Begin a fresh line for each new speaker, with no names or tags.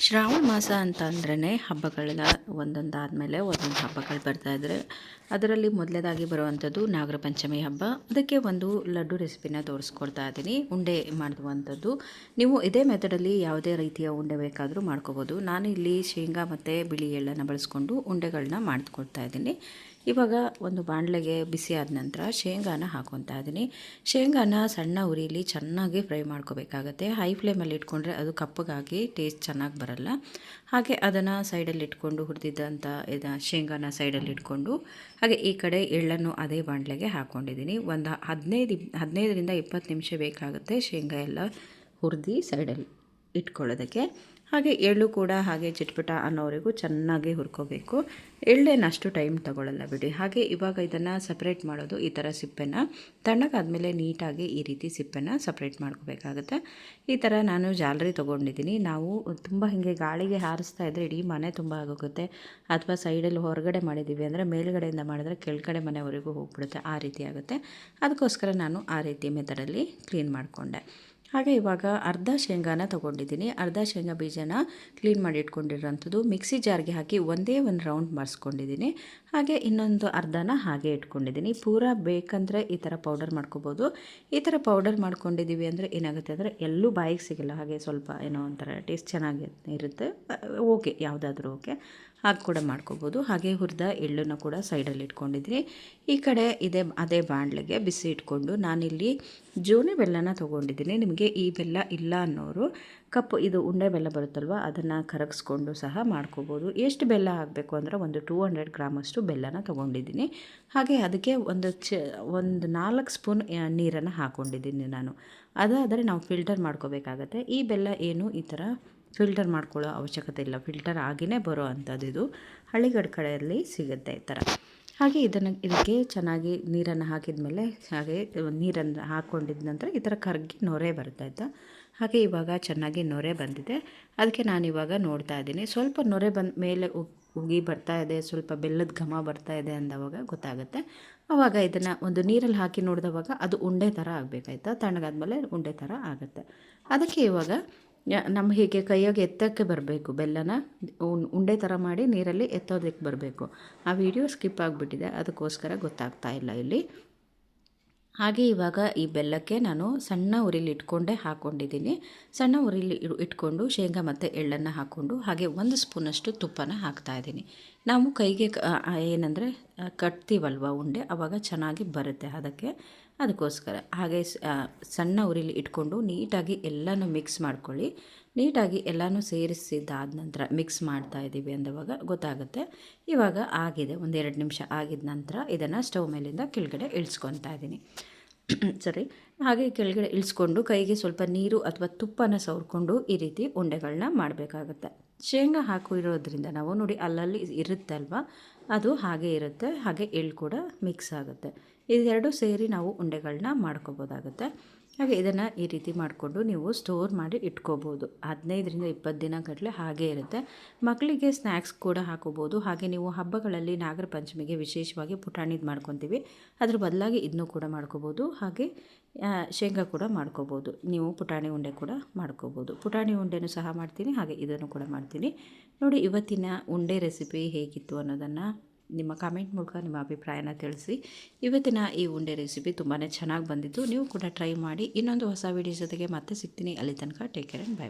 ಶ್ರಾವಣ ಮಾಸ ಅಂತ ಅಂದ್ರೇ ಹಬ್ಬಗಳ ಒಂದೊಂದಾದಮೇಲೆ ಒಂದೊಂದು ಹಬ್ಬಗಳು ಬರ್ತಾಯಿದ್ರೆ ಅದರಲ್ಲಿ ಮೊದಲನೇದಾಗಿ ಬರುವಂಥದ್ದು ನಾಗರ ಪಂಚಮಿ ಹಬ್ಬ. ಅದಕ್ಕೆ ಒಂದು ಲಡ್ಡು ರೆಸಿಪಿನ ತೋರಿಸ್ಕೊಡ್ತಾ ಇದ್ದೀನಿ, ಉಂಡೆ ಮಾಡುವಂಥದ್ದು. ನೀವು ಇದೇ ಮೆಥಡಲ್ಲಿ ಯಾವುದೇ ರೀತಿಯ ಉಂಡೆ ಬೇಕಾದರೂ ಮಾಡ್ಕೋಬೋದು. ನಾನು ಇಲ್ಲಿ ಶೇಂಗಾ ಮತ್ತು ಬಿಳಿ ಎಳ್ಳನ್ನು ಬಳಸ್ಕೊಂಡು ಉಂಡೆಗಳನ್ನ ಮಾಡಿಕೊಡ್ತಾ ಇದ್ದೀನಿ. ಇವಾಗ ಒಂದು ಬಾಣಲೆಗೆ ಬಿಸಿ ಆದ ನಂತರ ಶೇಂಗಾನ ಹಾಕ್ಕೊತಾ ಇದ್ದೀನಿ. ಶೇಂಗಾನ ಸಣ್ಣ ಉರಿಲಿ ಚೆನ್ನಾಗಿ ಫ್ರೈ ಮಾಡ್ಕೋಬೇಕಾಗತ್ತೆ. ಹೈ ಫ್ಲೇಮಲ್ಲಿ ಇಟ್ಕೊಂಡ್ರೆ ಅದು ಕಪ್ಪಗಾಗಿ ಟೇಸ್ಟ್ ಚೆನ್ನಾಗಿ ಬರಲ್ಲ. ಹಾಗೆ ಅದನ್ನು ಸೈಡಲ್ಲಿ ಇಟ್ಕೊಂಡು ಹುರಿದಿದ್ದಂಥ ಶೇಂಗಾನ ಸೈಡಲ್ಲಿ ಇಟ್ಕೊಂಡು ಹಾಗೆ ಈ ಕಡೆ ಎಳ್ಳನ್ನು ಅದೇ ಬಾಣಲೆಗೆ ಹಾಕ್ಕೊಂಡಿದ್ದೀನಿ. ಒಂದು 15ರಿಂದ 20 ನಿಮಿಷ ಬೇಕಾಗುತ್ತೆ ಶೇಂಗಾ ಎಲ್ಲ ಹುರಿದು ಸೈಡಲ್ಲಿ ಇಟ್ಕೊಳ್ಳೋದಕ್ಕೆ. ಹಾಗೆ ಎಳ್ಳು ಕೂಡ ಹಾಗೆ ಚಿಟ್ಪಟ ಅನ್ನೋವರೆಗೂ ಚೆನ್ನಾಗಿ ಹುರ್ಕೋಬೇಕು. ಎಳ್ಳೇನು ಅಷ್ಟು ಟೈಮ್ ತಗೊಳ್ಳಲ್ಲ ಬಿಡಿ. ಹಾಗೆ ಇವಾಗ ಇದನ್ನು ಸಪ್ರೇಟ್ ಮಾಡೋದು ಈ ಥರ ಸಿಪ್ಪೆನ ತಣ್ಣಗಾದ್ಮೇಲೆ ನೀಟಾಗಿ ಈ ರೀತಿ ಸಿಪ್ಪೆನ ಸಪ್ರೇಟ್ ಮಾಡ್ಕೋಬೇಕಾಗತ್ತೆ. ಈ ಥರ ನಾನು ಜಾಲರಿ ತೊಗೊಂಡಿದ್ದೀನಿ. ನಾವು ತುಂಬ ಹೀಗೆ ಗಾಳಿಗೆ ಹಾರಿಸ್ತಾ ಇದ್ದರೆ ಇಡೀ ಮನೆ ತುಂಬ ಆಗೋಗುತ್ತೆ. ಅಥವಾ ಸೈಡಲ್ಲಿ ಹೊರಗಡೆ ಮಾಡಿದ್ದೀವಿ ಅಂದರೆ ಮೇಲುಗಡೆಯಿಂದ ಮಾಡಿದ್ರೆ ಕೆಳಗಡೆ ಮನೆವರೆಗೂ ಹೋಗ್ಬಿಡುತ್ತೆ, ಆ ರೀತಿ ಆಗುತ್ತೆ. ಅದಕ್ಕೋಸ್ಕರ ನಾನು ಆ ರೀತಿ ಮೆಥಡಲ್ಲಿ ಕ್ಲೀನ್ ಮಾಡಿಕೊಂಡೆ. ಹಾಗೆ ಇವಾಗ ಅರ್ಧ ಶೇಂಗಾನ ತೊಗೊಂಡಿದ್ದೀನಿ. ಅರ್ಧ ಶೇಂಗಾ ಬೀಜನ ಕ್ಲೀನ್ ಮಾಡಿ ಇಟ್ಕೊಂಡಿರೋಂಥದ್ದು ಮಿಕ್ಸಿ ಜಾರ್ಗೆ ಹಾಕಿ ಒಂದೇ ಒಂದು ರೌಂಡ್ ಮಾಡಿಸ್ಕೊಂಡಿದ್ದೀನಿ. ಹಾಗೆ ಇನ್ನೊಂದು ಅರ್ಧನ ಹಾಗೆ ಇಟ್ಕೊಂಡಿದ್ದೀನಿ. ಪೂರ ಬೇಕಂದರೆ ಈ ಥರ ಪೌಡರ್ ಮಾಡ್ಕೋಬೋದು. ಈ ಥರ ಪೌಡರ್ ಮಾಡ್ಕೊಂಡಿದ್ದೀವಿ ಅಂದರೆ ಏನಾಗುತ್ತೆ ಅಂದರೆ ಎಲ್ಲೂ ಬಾಯಿಗೆ ಸಿಗಲ್ಲ. ಹಾಗೆ ಸ್ವಲ್ಪ ಏನೋ ಒಂಥರ ಟೇಸ್ಟ್ ಚೆನ್ನಾಗಿ ಇರುತ್ತೆ. ಓಕೆ, ಯಾವುದಾದ್ರೂ ಓಕೆ, ಹಾಗೆ ಕೂಡ ಮಾಡ್ಕೋಬೋದು. ಹಾಗೆ ಹುರಿದ ಎಳ್ಳನ್ನು ಕೂಡ ಸೈಡಲ್ಲಿ ಇಟ್ಕೊಂಡಿದ್ದೀನಿ. ಈ ಕಡೆ ಅದೇ ಬಾಣಲೆಗೆ ಬಿಸಿ ಇಟ್ಕೊಂಡು ನಾನಿಲ್ಲಿ ಜೋನಿ ಬೆಲ್ಲನ ತೊಗೊಂಡಿದ್ದೀನಿ. ನಿಮಗೆ ಈ ಬೆಲ್ಲ ಇಲ್ಲ ಅನ್ನೋರು ಕಪ್ಪು ಇದು ಉಂಡೆ ಬೆಲ್ಲ ಬರುತ್ತಲ್ವ, ಅದನ್ನು ಕರಗಿಸ್ಕೊಂಡು ಸಹ ಮಾಡ್ಕೋಬೋದು. ಎಷ್ಟು ಬೆಲ್ಲ ಹಾಕಬೇಕು ಅಂದರೆ ಒಂದು 200 ಗ್ರಾಮಷ್ಟು ಬೆಲ್ಲನ ತೊಗೊಂಡಿದ್ದೀನಿ. ಹಾಗೆ ಅದಕ್ಕೆ ಒಂದು 4 ಸ್ಪೂನ್ ನೀರನ್ನು ಹಾಕ್ಕೊಂಡಿದ್ದೀನಿ ನಾನು. ಅದಾದರೆ ನಾವು ಫಿಲ್ಟರ್ ಮಾಡ್ಕೋಬೇಕಾಗತ್ತೆ. ಈ ಬೆಲ್ಲ ಏನು ಈ ಥರ ಫಿಲ್ಟರ್ ಮಾಡ್ಕೊಳ್ಳೋ ಅವಶ್ಯಕತೆ ಇಲ್ಲ, ಫಿಲ್ಟರ್ ಆಗಿಯೇ ಬರೋ ಅಂಥದ್ದು. ಇದು ಹಳ್ಳಿಗಡ ಕಡೆಯಲ್ಲಿ ಸಿಗುತ್ತೆ ಈ ಥರ. ಹಾಗೆ ಇದಕ್ಕೆ ಚೆನ್ನಾಗಿ ನೀರನ್ನು ಹಾಕಿದ ಮೇಲೆ ಹಾಗೆ ನೀರನ್ನು ಹಾಕ್ಕೊಂಡಿದ ನಂತರ ಈ ಥರ ಕರಗಿ ನೊರೆ ಬರ್ತಾಯಿತ್ತು. ಹಾಗೆ ಇವಾಗ ಚೆನ್ನಾಗಿ ನೊರೆ ಬಂದಿದೆ. ಅದಕ್ಕೆ ನಾನಿವಾಗ ನೋಡ್ತಾ ಇದ್ದೀನಿ, ಸ್ವಲ್ಪ ನೊರೆ ಬಂದ ಮೇಲೆ ಉಗಿ ಬರ್ತಾ ಇದೆ, ಸ್ವಲ್ಪ ಬೆಲ್ಲದ ಘಮ ಬರ್ತಾ ಇದೆ ಅಂದವಾಗ ಗೊತ್ತಾಗುತ್ತೆ. ಆವಾಗ ಇದನ್ನು ಒಂದು ನೀರಲ್ಲಿ ಹಾಕಿ ನೋಡಿದವಾಗ ಅದು ಉಂಡೆ ಥರ ಆಗಬೇಕಾಯ್ತಾ. ತಣ್ಣಗಾದ್ಮೇಲೆ ಉಂಡೆ ಥರ ಆಗುತ್ತೆ. ಅದಕ್ಕೆ ಇವಾಗ ನಮ್ಮ ಹೀಗೆ ಕೈಯಾಗೆ ಎತ್ತಕ್ಕೆ ಬರಬೇಕು, ಬೆಲ್ಲನ ಉಂಡೆ ಥರ ಮಾಡಿ ನೀರಲ್ಲಿ ಎತ್ತೋದಕ್ಕೆ ಬರಬೇಕು. ಆ ವಿಡಿಯೋ ಸ್ಕಿಪ್ ಆಗಿಬಿಟ್ಟಿದೆ, ಅದಕ್ಕೋಸ್ಕರ ಗೊತ್ತಾಗ್ತಾ ಇಲ್ಲ ಇಲ್ಲಿ. ಹಾಗೆ ಇವಾಗ ಈ ಬೆಲ್ಲಕ್ಕೆ ನಾನು ಸಣ್ಣ ಉರಿಲಿ ಇಟ್ಕೊಂಡೇ ಹಾಕ್ಕೊಂಡಿದ್ದೀನಿ. ಸಣ್ಣ ಉರಿಲಿ ಇಟ್ಕೊಂಡು ಶೇಂಗಾ ಮತ್ತು ಎಳ್ಳನ್ನು ಹಾಕ್ಕೊಂಡು ಹಾಗೆ 1 ಸ್ಪೂನಷ್ಟು ತುಪ್ಪನ ಹಾಕ್ತಾಯಿದ್ದೀನಿ. ನಾವು ಕೈಗೆ ಏನಂದರೆ ಕಟ್ತೀವಲ್ವ ಉಂಡೆ, ಆವಾಗ ಚೆನ್ನಾಗಿ ಬರುತ್ತೆ ಅದಕ್ಕೋಸ್ಕರ. ಹಾಗೆ ಸಣ್ಣ ಉರಿಲಿ ಇಟ್ಕೊಂಡು ನೀಟಾಗಿ ಎಲ್ಲನೂ ಮಿಕ್ಸ್ ಮಾಡ್ಕೊಳ್ಳಿ. ನೀಟಾಗಿ ಎಲ್ಲನೂ ಸೇರಿಸಿದ್ದಾದ ನಂತರ ಮಿಕ್ಸ್ ಮಾಡ್ತಾಯಿದ್ದೀವಿ ಅಂದವಾಗ ಗೊತ್ತಾಗುತ್ತೆ. ಇವಾಗ ಆಗಿದೆ, 1-2 ನಿಮಿಷ ಆಗಿದ ನಂತರ ಇದನ್ನು ಸ್ಟವ್ ಮೇಲಿಂದ ಕೆಳಗಡೆ ಇಳಿಸ್ಕೊತಾ ಇದ್ದೀನಿ. ಸರಿ, ಹಾಗೆ ಕೆಳಗಡೆ ಇಳಿಸ್ಕೊಂಡು ಕೈಗೆ ಸ್ವಲ್ಪ ನೀರು ಅಥವಾ ತುಪ್ಪನ ಸವರ್ಕೊಂಡು ಈ ರೀತಿ ಉಂಡೆಗಳನ್ನ ಮಾಡಬೇಕಾಗತ್ತೆ. ಶೇಂಗಾ ಹಾಕಿರೋದ್ರಿಂದ ನಾವು ನೋಡಿ ಅಲ್ಲಲ್ಲಿ ಇರುತ್ತೆ ಅಲ್ವಾ, ಅದು ಹಾಗೆ ಇರುತ್ತೆ. ಹಾಗೆ ಎಳ್ಳು ಕೂಡ ಮಿಕ್ಸ್ ಆಗುತ್ತೆ. ಇದೆರಡು ಸೇರಿ ನಾವು ಉಂಡೆಗಳನ್ನ ಮಾಡ್ಕೋಬೋದಾಗುತ್ತೆ. ಹಾಗೆ ಇದನ್ನು ಈ ರೀತಿ ಮಾಡಿಕೊಂಡು ನೀವು ಸ್ಟೋರ್ ಮಾಡಿ ಇಟ್ಕೋಬೋದು. 15ರಿಂದ 20 ದಿನಗಟ್ಟಲೆ ಹಾಗೇ ಇರುತ್ತೆ. ಮಕ್ಕಳಿಗೆ ಸ್ನ್ಯಾಕ್ಸ್ ಕೂಡ ಹಾಕೋಬೋದು. ಹಾಗೆ ನೀವು ಹಬ್ಬಗಳಲ್ಲಿ ನಾಗರ ಪಂಚಮಿಗೆ ವಿಶೇಷವಾಗಿ ಪುಟಾಣಿದು ಮಾಡ್ಕೊತೀವಿ, ಅದ್ರ ಬದಲಾಗಿ ಇದನ್ನು ಕೂಡ ಮಾಡ್ಕೋಬೋದು. ಹಾಗೆ ಶೇಂಗಾ ಕೂಡ ಮಾಡ್ಕೋಬೋದು. ನೀವು ಪುಟಾಣಿ ಉಂಡೆ ಕೂಡ ಮಾಡ್ಕೋಬೋದು. ಪುಟಾಣಿ ಉಂಡೆನೂ ಸಹ ಮಾಡ್ತೀನಿ, ಹಾಗೆ ಇದನ್ನು ಕೂಡ ಮಾಡ್ತೀನಿ. ನೋಡಿ, ಇವತ್ತಿನ ಉಂಡೆ ರೆಸಿಪಿ ಹೇಗಿತ್ತು ಅನ್ನೋದನ್ನು ನಿಮ್ಮ ಕಾಮೆಂಟ್ ಮೂಲಕ ನಿಮ್ಮ ಅಭಿಪ್ರಾಯನ ತಿಳಿಸಿ. ಇವತ್ತಿನ ಈ ಉಂಡೆ ರೆಸಿಪಿ ತುಂಬಾ ಚೆನ್ನಾಗಿ ಬಂದಿತ್ತು. ನೀವು ಕೂಡ ಟ್ರೈ ಮಾಡಿ. ಇನ್ನೊಂದು ಹೊಸ ವೀಡಿಯೋ ಜೊತೆಗೆ ಮತ್ತೆ ಸಿಗ್ತೀನಿ. ಅಲ್ಲಿ ತನಕ ಟೇಕ್ ಕೇರ್ ಆ್ಯಂಡ್ ಬೈ.